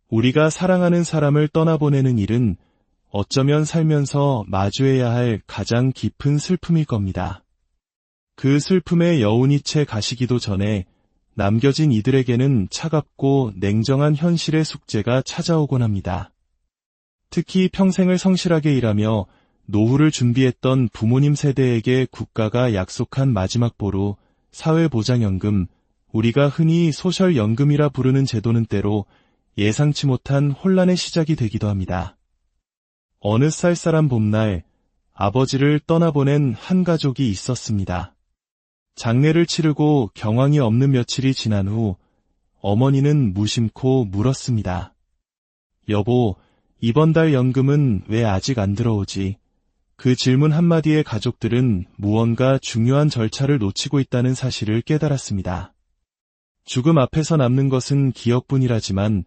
우리가 사랑하는 사람을 떠나보내는 일은 어쩌면 살면서 마주해야 할 가장 깊은 슬픔일 겁니다. 그 슬픔의 여운이 채 가시기도 전에 남겨진 이들에게는 차갑고 냉정한 현실의 숙제가 찾아오곤 합니다. 특히 평생을 성실하게 일하며 노후를 준비했던 부모님 세대에게 국가가 약속한 마지막 보루, 사회보장연금, 우리가 흔히 소셜연금이라 부르는 제도는 때로 예상치 못한 혼란의 시작이 되기도 합니다. 어느 쌀쌀한 봄날, 아버지를 떠나보낸 한 가족이 있었습니다. 장례를 치르고 경황이 없는 며칠이 지난 후 어머니는 무심코 물었습니다. 여보, 이번 달 연금은 왜 아직 안 들어오지? 그 질문 한마디에 가족들은 무언가 중요한 절차를 놓치고 있다는 사실을 깨달았습니다. 죽음 앞에서 남는 것은 기억뿐이라지만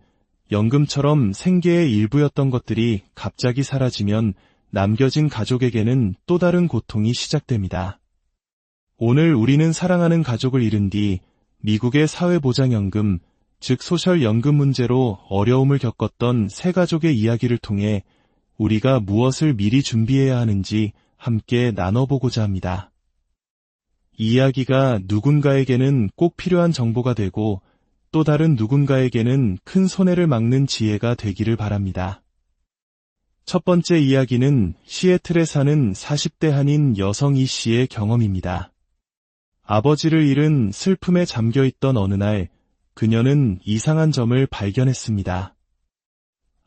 연금처럼 생계의 일부였던 것들이 갑자기 사라지면 남겨진 가족에게는 또 다른 고통이 시작됩니다. 오늘 우리는 사랑하는 가족을 잃은 뒤 미국의 사회보장연금, 즉 소셜연금 문제로 어려움을 겪었던 세 가족의 이야기를 통해 우리가 무엇을 미리 준비해야 하는지 함께 나눠보고자 합니다. 이 이야기가 누군가에게는 꼭 필요한 정보가 되고 또 다른 누군가에게는 큰 손해를 막는 지혜가 되기를 바랍니다. 첫 번째 이야기는 시애틀에 사는 40대 한인 여성 이 씨의 경험입니다. 아버지를 잃은 슬픔에 잠겨있던 어느 날 그녀는 이상한 점을 발견했습니다.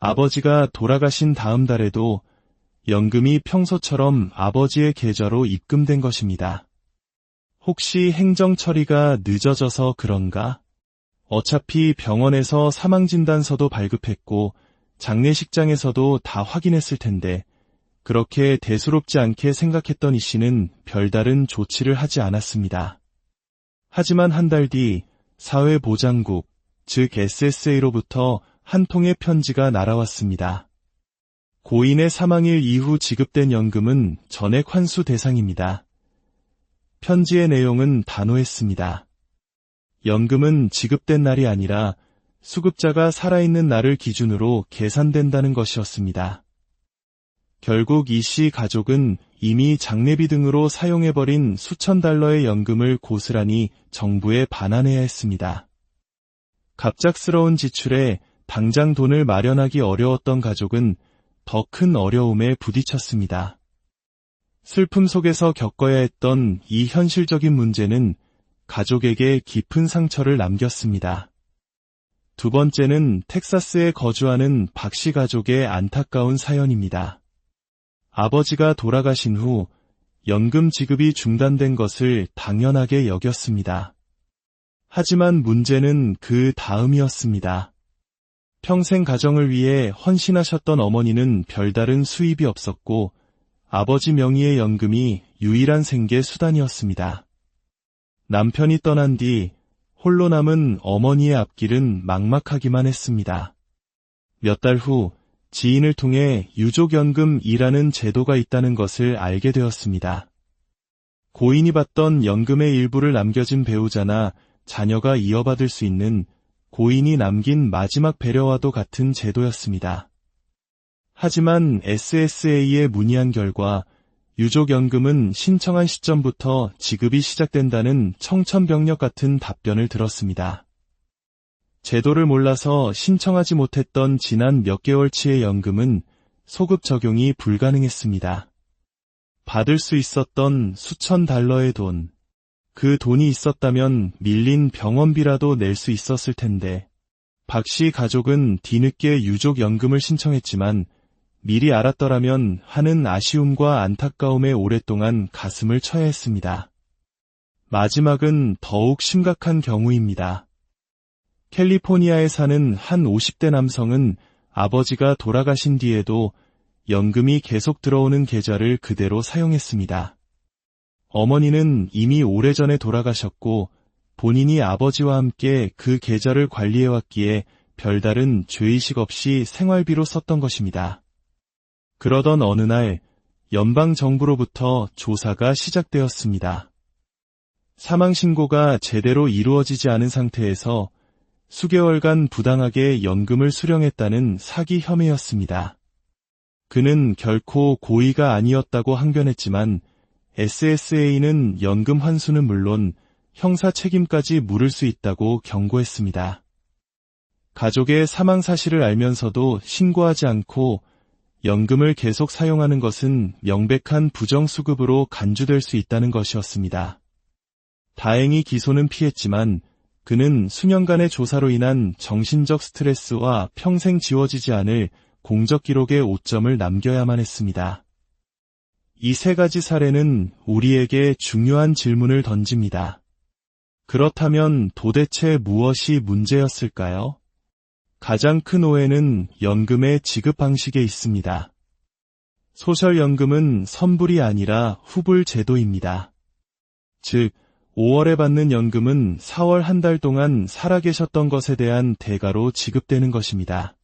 아버지가 돌아가신 다음 달에도 연금이 평소처럼 아버지의 계좌로 입금된 것입니다. 혹시 행정 처리가 늦어져서 그런가? 어차피 병원에서 사망진단서도 발급했고 장례식장에서도 다 확인했을 텐데 그렇게 대수롭지 않게 생각했던 이 씨는 별다른 조치를 하지 않았습니다. 하지만 한 달 뒤 사회보장국, 즉 SSA로부터 한 통의 편지가 날아왔습니다. 고인의 사망일 이후 지급된 연금은 전액 환수 대상입니다. 편지의 내용은 단호했습니다. 연금은 지급된 날이 아니라 수급자가 살아있는 날을 기준으로 계산된다는 것이었습니다. 결국 이 씨 가족은 이미 장례비 등으로 사용해버린 수천 달러의 연금을 고스란히 정부에 반환해야 했습니다. 갑작스러운 지출에 당장 돈을 마련하기 어려웠던 가족은 더 큰 어려움에 부딪혔습니다. 슬픔 속에서 겪어야 했던 이 현실적인 문제는 가족에게 깊은 상처를 남겼습니다. 두 번째는 텍사스에 거주하는 박 씨 가족의 안타까운 사연입니다. 아버지가 돌아가신 후 연금 지급이 중단된 것을 당연하게 여겼습니다. 하지만 문제는 그 다음이었습니다. 평생 가정을 위해 헌신하셨던 어머니는 별다른 수입이 없었고 아버지 명의의 연금이 유일한 생계 수단이었습니다. 남편이 떠난 뒤 홀로 남은 어머니의 앞길은 막막하기만 했습니다. 몇 달 후 지인을 통해 유족연금이라는 제도가 있다는 것을 알게 되었습니다. 고인이 받던 연금의 일부를 남겨진 배우자나 자녀가 이어받을 수 있는 고인이 남긴 마지막 배려와도 같은 제도였습니다. 하지만 SSA에 문의한 결과 유족연금은 신청한 시점부터 지급이 시작된다는 청천벽력 같은 답변을 들었습니다. 제도를 몰라서 신청하지 못했던 지난 몇 개월치의 연금은 소급 적용이 불가능했습니다. 받을 수 있었던 수천 달러의 돈, 그 돈이 있었다면 밀린 병원비라도 낼 수 있었을 텐데 박 씨 가족은 뒤늦게 유족연금을 신청했지만 미리 알았더라면 하는 아쉬움과 안타까움에 오랫동안 가슴을 쳐야 했습니다. 마지막은 더욱 심각한 경우입니다. 캘리포니아에 사는 한 50대 남성은 아버지가 돌아가신 뒤에도 연금이 계속 들어오는 계좌를 그대로 사용했습니다. 어머니는 이미 오래전에 돌아가셨고 본인이 아버지와 함께 그 계좌를 관리해왔기에 별다른 죄의식 없이 생활비로 썼던 것입니다. 그러던 어느 날 연방정부로부터 조사가 시작되었습니다. 사망신고가 제대로 이루어지지 않은 상태에서 수개월간 부당하게 연금을 수령했다는 사기 혐의였습니다. 그는 결코 고의가 아니었다고 항변했지만 SSA는 연금 환수는 물론 형사 책임까지 물을 수 있다고 경고했습니다. 가족의 사망 사실을 알면서도 신고하지 않고 연금을 계속 사용하는 것은 명백한 부정수급으로 간주될 수 있다는 것이었습니다. 다행히 기소는 피했지만 그는 수년간의 조사로 인한 정신적 스트레스와 평생 지워지지 않을 공적 기록의 오점을 남겨야만 했습니다. 이 세 가지 사례는 우리에게 중요한 질문을 던집니다. 그렇다면 도대체 무엇이 문제였을까요? 가장 큰 오해는 연금의 지급 방식에 있습니다. 소셜연금은 선불이 아니라 후불 제도입니다. 즉, 5월에 받는 연금은 4월 한 달 동안 살아계셨던 것에 대한 대가로 지급되는 것입니다.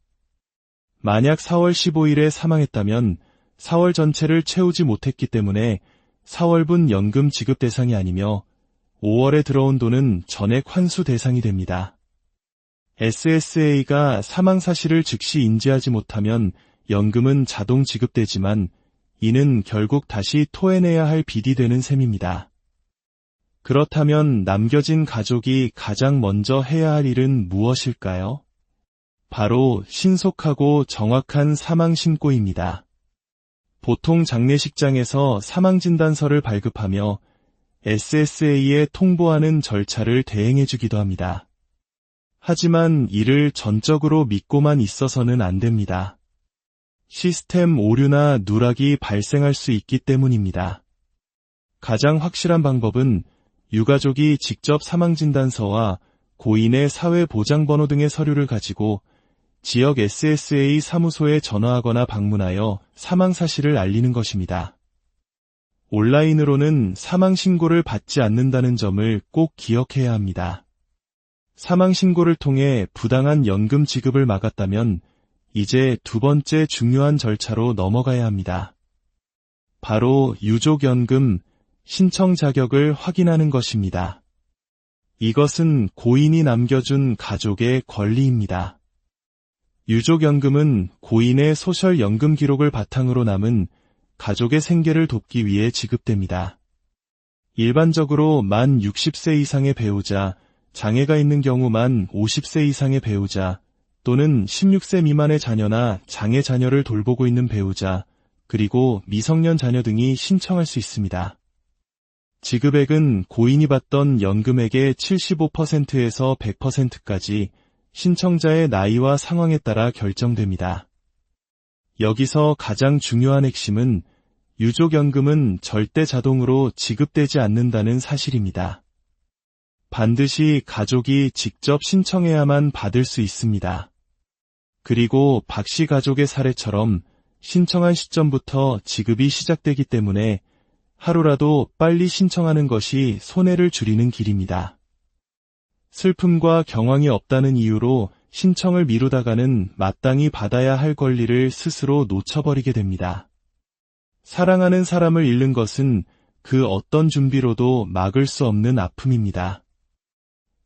만약 4월 15일에 사망했다면 4월 전체를 채우지 못했기 때문에 4월분 연금 지급 대상이 아니며 5월에 들어온 돈은 전액 환수 대상이 됩니다. SSA가 사망 사실을 즉시 인지하지 못하면 연금은 자동 지급되지만 이는 결국 다시 토해내야 할 빚이 되는 셈입니다. 그렇다면 남겨진 가족이 가장 먼저 해야 할 일은 무엇일까요? 바로 신속하고 정확한 사망신고입니다. 보통 장례식장에서 사망진단서를 발급하며 SSA에 통보하는 절차를 대행해주기도 합니다. 하지만 이를 전적으로 믿고만 있어서는 안 됩니다. 시스템 오류나 누락이 발생할 수 있기 때문입니다. 가장 확실한 방법은 유가족이 직접 사망진단서와 고인의 사회보장번호 등의 서류를 가지고 지역 SSA 사무소에 전화하거나 방문하여 사망 사실을 알리는 것입니다. 온라인으로는 사망신고를 받지 않는다는 점을 꼭 기억해야 합니다. 사망신고를 통해 부당한 연금 지급을 막았다면 이제 두 번째 중요한 절차로 넘어가야 합니다. 바로 유족연금 신청 자격을 확인하는 것입니다. 이것은 고인이 남겨준 가족의 권리입니다. 유족연금은 고인의 소셜연금 기록을 바탕으로 남은 가족의 생계를 돕기 위해 지급됩니다. 일반적으로 만 60세 이상의 배우자, 장애가 있는 경우 만 50세 이상의 배우자, 또는 16세 미만의 자녀나 장애 자녀를 돌보고 있는 배우자, 그리고 미성년 자녀 등이 신청할 수 있습니다. 지급액은 고인이 받던 연금액의 75%에서 100%까지 신청자의 나이와 상황에 따라 결정됩니다. 여기서 가장 중요한 핵심은 유족연금은 절대 자동으로 지급되지 않는다는 사실입니다. 반드시 가족이 직접 신청해야만 받을 수 있습니다. 그리고 박씨 가족의 사례처럼 신청한 시점부터 지급이 시작되기 때문에 하루라도 빨리 신청하는 것이 손해를 줄이는 길입니다. 슬픔과 경황이 없다는 이유로 신청을 미루다가는 마땅히 받아야 할 권리를 스스로 놓쳐버리게 됩니다. 사랑하는 사람을 잃는 것은 그 어떤 준비로도 막을 수 없는 아픔입니다.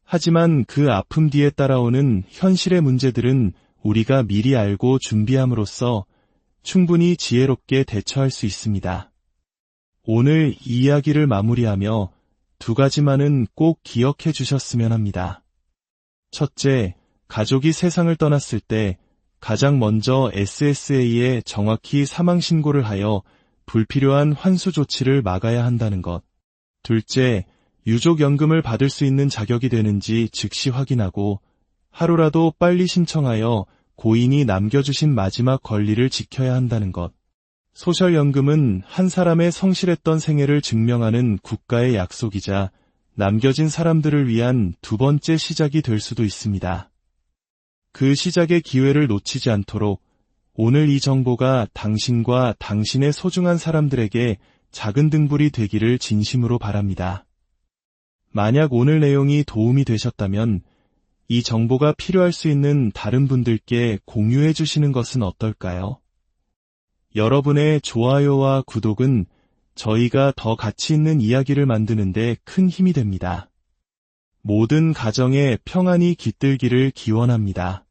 하지만 그 아픔 뒤에 따라오는 현실의 문제들은 우리가 미리 알고 준비함으로써 충분히 지혜롭게 대처할 수 있습니다. 오늘 이 이야기를 마무리하며 두 가지만은 꼭 기억해 주셨으면 합니다. 첫째, 가족이 세상을 떠났을 때 가장 먼저 SSA에 정확히 사망신고를 하여 불필요한 환수 조치를 막아야 한다는 것. 둘째, 유족연금을 받을 수 있는 자격이 되는지 즉시 확인하고 하루라도 빨리 신청하여 고인이 남겨주신 마지막 권리를 지켜야 한다는 것. 소셜연금은 한 사람의 성실했던 생애를 증명하는 국가의 약속이자 남겨진 사람들을 위한 두 번째 시작이 될 수도 있습니다. 그 시작의 기회를 놓치지 않도록 오늘 이 정보가 당신과 당신의 소중한 사람들에게 작은 등불이 되기를 진심으로 바랍니다. 만약 오늘 내용이 도움이 되셨다면 이 정보가 필요할 수 있는 다른 분들께 공유해 주시는 것은 어떨까요? 여러분의 좋아요와 구독은 저희가 더 가치 있는 이야기를 만드는 데 큰 힘이 됩니다. 모든 가정에 평안이 깃들기를 기원합니다.